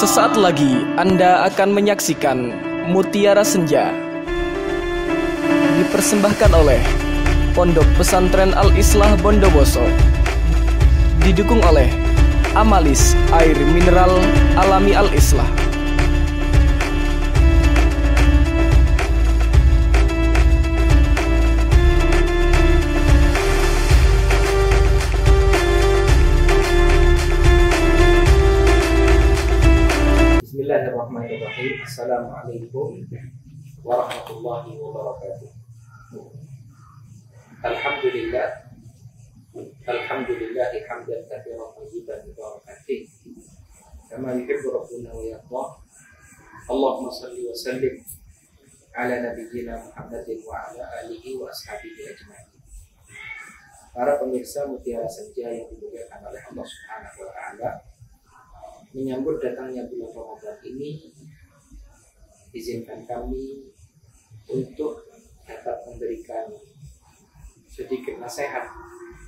Sesaat lagi Anda akan menyaksikan Mutiara Senja, dipersembahkan oleh Pondok Pesantren Al-Islah Bondowoso, didukung oleh Amalis Air Mineral Alami Al-Islah. Bismillahirrahmanirrahim. Assalamualaikum warahmatullahi wabarakatuh. Alhamdulillahi hamdan katsiran tayyiban mubarakan fihi kama yuhibbu rabbuna wa yardah. Allahumma shalli wa sallim ala nabiyyina Muhammadin wa ala alihi wa ashabihi ajma'in. Para pemirsa Mutiara Senja yang dimuliakan oleh Allah Subhanahu wa taala, menyambut datangnya bulan Ramadan ini, izinkan kami untuk dapat memberikan sedikit nasihat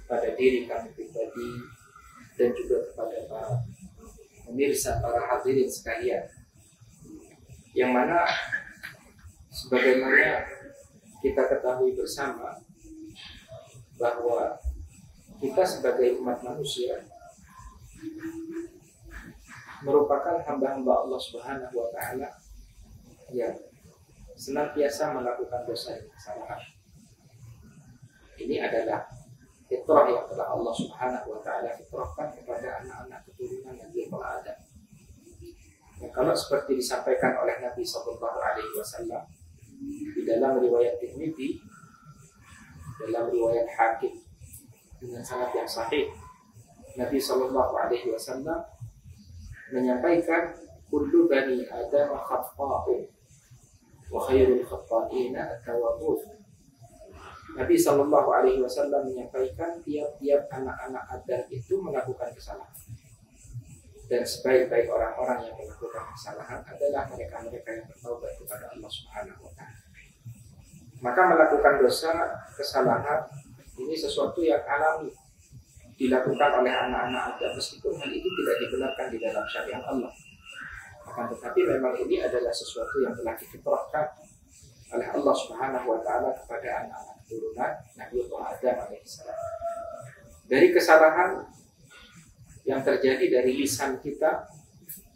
pada diri kami pribadi dan juga kepada para pemirsa, para hadirin sekalian, yang mana sebagaimana kita ketahui bersama bahwa kita sebagai umat manusia merupakan hamba-hamba Allah Subhanahu wa taala yang senantiasa melakukan dosa dan kesalahan. Ini adalah fitrah yang telah Allah Subhanahu wa taala fitrahkan kepada anak-anak keturunan Nabi Adam. Nah, kalau seperti disampaikan oleh Nabi sallallahu alaihi wasallam di dalam riwayat Tirmidzi, dalam riwayat Hakim dengan sanad yang sahih, Nabi sallallahu alaihi wasallam menyampaikan kullu bani Adam khata'un wa khairul khata'ina at-tawwabun. Nabi sallallahu alaihi wasallam menyampaikan tiap-tiap anak-anak Adam itu melakukan kesalahan, dan sebaik-baik orang-orang yang melakukan kesalahan adalah mereka-mereka yang bertaubat kepada Allah Subhanahu wa taala. Maka melakukan dosa, kesalahan ini sesuatu yang alami dilakukan oleh anak-anak Adam, meskipun hal itu tidak dibenarkan di dalam syariat Allah. Akan tetapi memang ini adalah sesuatu yang telah difitrahkan oleh Allah Subhanahu wa taala kepada anak-anak keturunan Nabi Adam alaihissalam. Dari kesalahan yang terjadi dari lisan kita,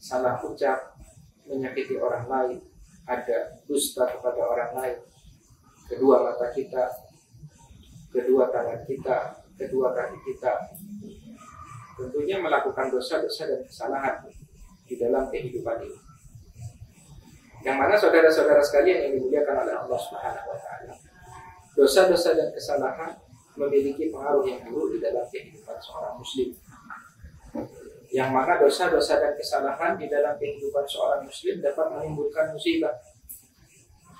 salah ucap, menyakiti orang lain, ada dusta kepada orang lain, kedua mata kita, kedua tangan kita, kedua kaki kita, tentunya melakukan dosa-dosa dan kesalahan di dalam kehidupan ini. Yang mana saudara-saudara sekalian yang dimuliakan oleh Allah Subhanahu wa taala, dosa-dosa dan kesalahan memiliki pengaruh yang buruk di dalam kehidupan seorang muslim. Yang mana dosa-dosa dan kesalahan di dalam kehidupan seorang muslim dapat menimbulkan musibah,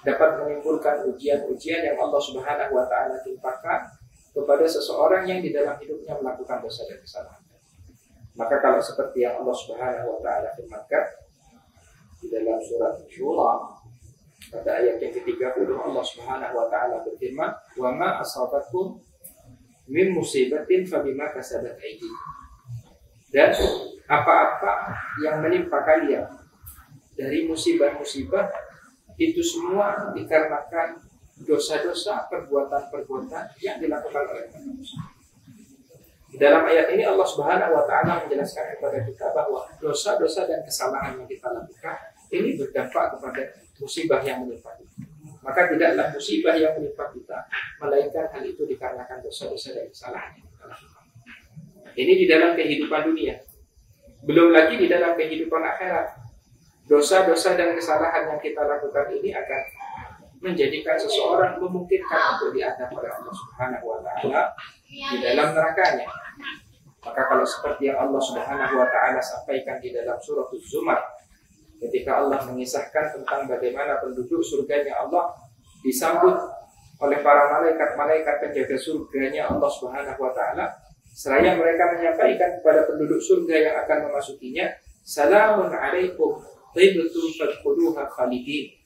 dapat menimbulkan ujian-ujian yang Allah Subhanahu wa taala timpakan kepada seseorang yang di dalam hidupnya melakukan dosa dan kesalahan. Maka kalau seperti yang Allah Subhanahu wa taala firmankan di dalam surat Syura pada ayat yang ke-30, Allah Subhanahu wa taala berfirman, "Wa ma asabatkum min musibatin fabima kasabat aydikum." Dan apa-apa yang menimpa kalian dari musibah-musibah itu semua dikarenakan dosa-dosa, perbuatan-perbuatan yang dilakukan oleh manusia. Di dalam ayat ini Allah Subhanahu wa taala menjelaskan kepada kita bahwa dosa-dosa dan kesalahan yang kita lakukan ini berdampak kepada musibah yang menimpa kita. Maka tidaklah musibah yang menimpa kita, melainkan hal itu dikarenakan dosa-dosa dan kesalahan yang kita lakukan. Ini di dalam kehidupan dunia. Belum lagi di dalam kehidupan akhirat. Dosa-dosa dan kesalahan yang kita lakukan ini akan menjadikan seseorang memungkinkan untuk diadab oleh Allah Subhanahu wa taala di dalam nerakanya. Maka kalau seperti yang Allah Subhanahu wa taala sampaikan di dalam surah Az-Zumar, ketika Allah mengisahkan tentang bagaimana penduduk surganya Allah disambut oleh para malaikat-malaikat penjaga surganya Allah Subhanahu wa taala, seraya mereka menyampaikan kepada penduduk surga yang akan memasukinya, "Salamun alaikum tibtum fadkhuluha khalidin."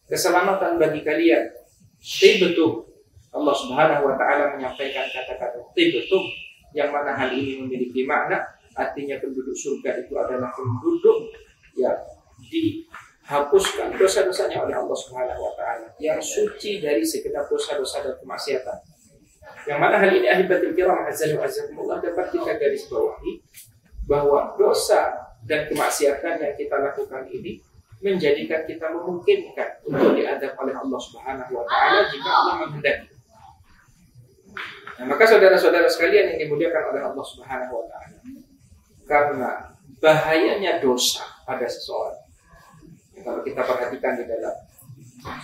Keselamatan bagi kalian. Tibtum. Allah Subhanahu wa taala menyampaikan kata-kata tibtum yang mana hal ini memiliki makna, artinya penduduk surga itu adalah penduduk yang dihapuskan dosa-dosanya oleh Allah Subhanahu wa taala, yang suci dari segenap dosa-dosa dan kemaksiatan. Yang mana hal ini ahibatul kiram azza wa jalla dapat kita garis bawahi bahwa dosa dan kemaksiatan yang kita lakukan ini menjadikan kita memungkinkan untuk diadab oleh Allah Subhanahu wa taala jika Allah menghendaki. Nah, maka saudara-saudara sekalian yang dimuliakan oleh Allah Subhanahu wa taala, karena bahayanya dosa pada seseorang. Kalau kita perhatikan di dalam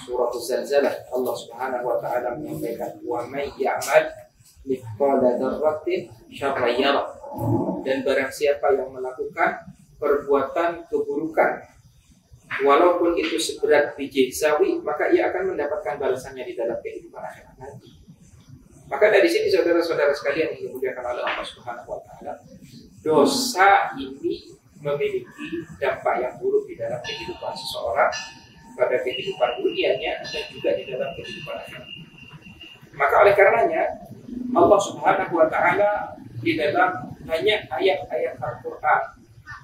surah Az-Zalzalah, Allah Subhanahu wa taala menyampaikan wa may ya'mal mithqala dzarratin syarran yarah. Dan barang siapa yang melakukan perbuatan keburukan walaupun itu seberat biji sawi, maka ia akan mendapatkan balasannya di dalam kehidupan akhirat nanti. Maka dari sini saudara-saudara sekalian yang dimuliakan oleh Allah Subhanahu wa taala, dosa ini memiliki dampak yang buruk di dalam kehidupan seseorang, pada kehidupan dunianya dan juga di dalam kehidupan akhirat. Maka oleh karenanya Allah Subhanahu wa taala di dalam banyak ayat-ayat Al-Quran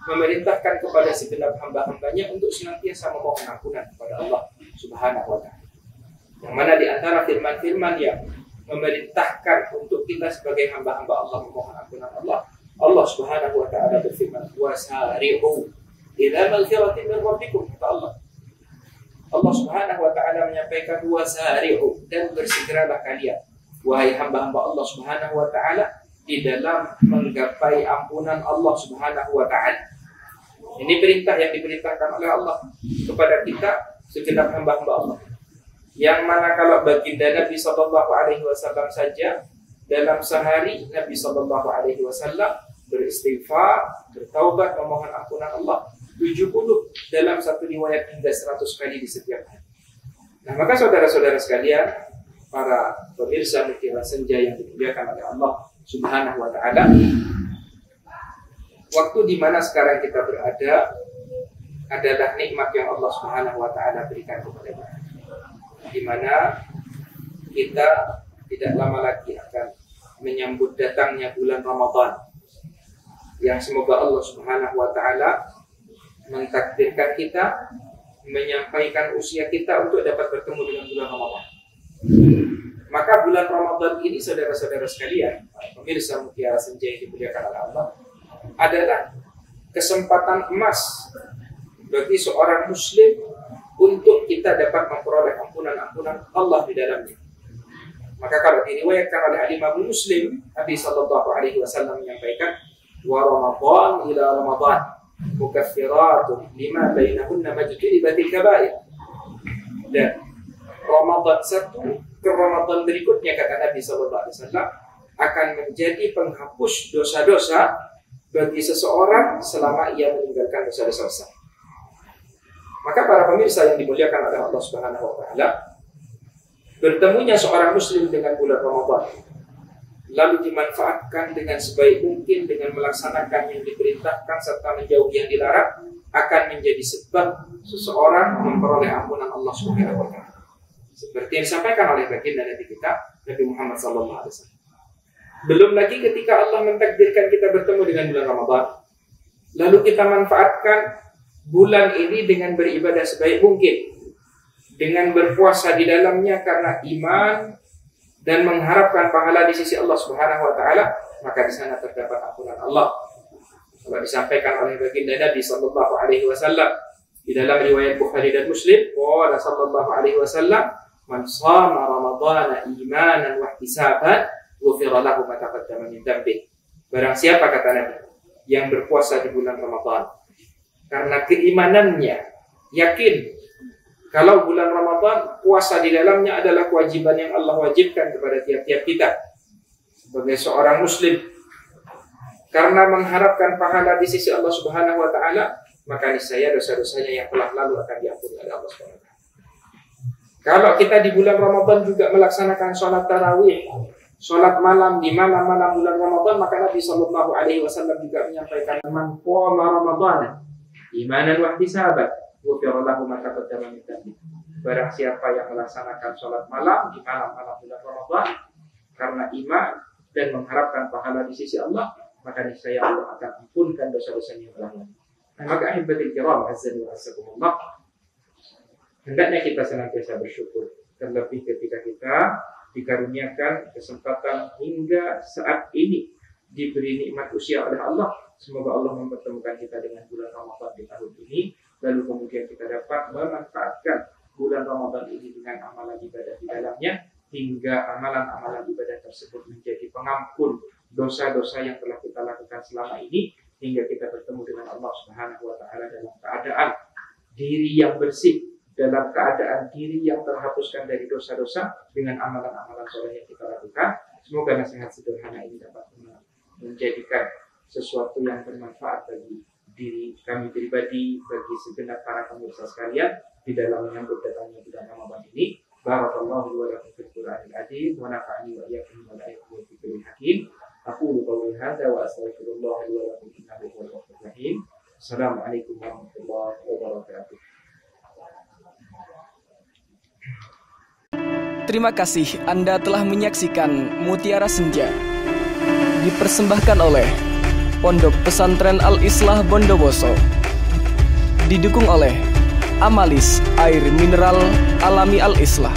memerintahkan kepada segenap hamba-hambanya untuk senantiasa memohon ampunan kepada Allah Subhanahu wa taala. Yang mana di antara firman-firman yang memerintahkan untuk kita sebagai hamba-hamba Allah memohon ampunan Allah, Allah Subhanahu wa taala berfirman, "Wasari'u ila maghfiratin min rabbikum." Kata Allah. Allah Subhanahu wa taala menyampaikan wasari'u, dan bersegeralah kalian wahai hamba-hamba Allah Subhanahu wa taala di dalam menggapai ampunan Allah Subhanahu wa taala. Ini perintah yang diperintahkan oleh Allah kepada kita segenap hamba-hamba Allah. Yang mana kalau baginda Nabi sallallahu alaihi wasallam saja dalam sehari Nabi sallallahu alaihi wasallam beristighfar, bertaubat, memohon ampunan Allah 70 dalam satu riwayat hingga 100 kali di setiap hari. Nah, maka saudara-saudara sekalian, para pemirsa Mutiara Senja yang dimuliakan oleh Allah Subhanahu wa taala, waktu di mana sekarang kita berada adalah nikmat yang Allah Subhanahu wa taala berikan kepada kita. Di mana kita tidak lama lagi akan menyambut datangnya bulan Ramadan, yang semoga Allah Subhanahu wa taala mentakdirkan kita menyampaikan usia kita untuk dapat bertemu dengan bulan Ramadan. Maka bulan Ramadan ini saudara-saudara sekalian, pemirsa Mutiara Senja yang dimuliakan oleh Allah, adalah kesempatan emas bagi seorang muslim untuk kita dapat memperoleh ampunan-ampunan Allah di dalamnya. Maka kalau diriwayatkan oleh Imam Muslim, Nabi sallallahu alaihi wasallam menyampaikan, "Wa Ramadan ila Ramadan mukaffiratun lima bainahunna majtunibatil kaba'ir." Dan Ramadan satu ke Ramadan berikutnya, kata Nabi sallallahu alaihi wasallam, akan menjadi penghapus dosa-dosa bagi seseorang selama ia meninggalkan dosa-dosa besar. Maka para pemirsa yang dimuliakan oleh Allah Subhanahu wa taala, bertemunya seorang muslim dengan bulan Ramadan lalu dimanfaatkan dengan sebaik mungkin dengan melaksanakan yang diperintahkan serta menjauhi yang dilarang, akan menjadi sebab seseorang memperoleh ampunan Allah Subhanahu wa taala. Seperti yang disampaikan oleh baginda Nabi kita, Nabi Muhammad sallallahu alaihi wasallam. Belum lagi ketika Allah mentakdirkan kita bertemu dengan bulan Ramadan, lalu kita manfaatkan bulan ini dengan beribadah sebaik mungkin, dengan berpuasa di dalamnya karena iman dan mengharapkan pahala di sisi Allah Subhanahu wa taala, maka di sana terdapat ampunan Allah. Kalau disampaikan oleh baginda Nabi sallallahu alaihi wasallam di dalam riwayat Bukhari dan Muslim, qala sallallahu alaihi wasallam, "Man shama ramadhana imanan wa ihtisaban, ghufira lahu ma taqaddama min dhanbi." Barang siapa, kata Nabi, yang berpuasa di bulan Ramadan karena keimanannya, yakin kalau bulan Ramadan puasa di dalamnya adalah kewajiban yang Allah wajibkan kepada tiap-tiap kita sebagai seorang muslim, karena mengharapkan pahala di sisi Allah Subhanahu wa taala, maka niscaya dosa-dosanya yang telah lalu akan diampuni oleh Allah Subhanahu wa taala. Kalau kita di bulan Ramadan juga melaksanakan sholat tarawih, sholat malam di malam-malam bulan Ramadan, maka Nabi sallallahu alaihi wasallam juga menyampaikan, "Man qama Ramadhana imanan wa ihtisaban, ghufira lahu ma taqaddama min dhanbi." Barang siapa yang melaksanakan sholat malam di malam-malam bulan Ramadan karena iman dan mengharapkan pahala di sisi Allah, maka niscaya Allah akan ampunkan dosa-dosanya yang telah lalu. Maka ahibatil kiram azza wa jalla, hendaknya kita senantiasa bersyukur, terlebih ketika kita dikaruniakan kesempatan hingga saat ini diberi nikmat usia oleh Allah. Semoga Allah mempertemukan kita dengan bulan Ramadan di tahun ini, lalu kemudian kita dapat memanfaatkan bulan Ramadan ini dengan amalan ibadah di dalamnya, hingga amalan-amalan ibadah tersebut menjadi pengampun dosa-dosa yang telah kita lakukan selama ini, hingga kita bertemu dengan Allah Subhanahu wa Ta'ala dalam keadaan diri yang bersih, dalam keadaan diri yang terhapuskan dari dosa-dosa dengan amalan-amalan soleh yang kita lakukan. Semoga nasihat sederhana ini dapat menjadikan sesuatu yang bermanfaat bagi diri kami pribadi, bagi segenap para pemirsa sekalian di dalam menyambut datangnya bulan Ramadan ini. Barakallahu wa lakum fil Qur'anil azim wa nafa'ani wa iyyakum bil ayati wal dhikril hakim. Aqulu qawli hadza wa astaghfirullah li wa lakum innahu huwal ghafurur rahim. Assalamualaikum warahmatullahi wabarakatuh. Terima kasih Anda telah menyaksikan Mutiara Senja. Dipersembahkan oleh Pondok Pesantren Al-Islah Bondowoso. Didukung oleh Amalis Air Mineral Alami Al-Islah.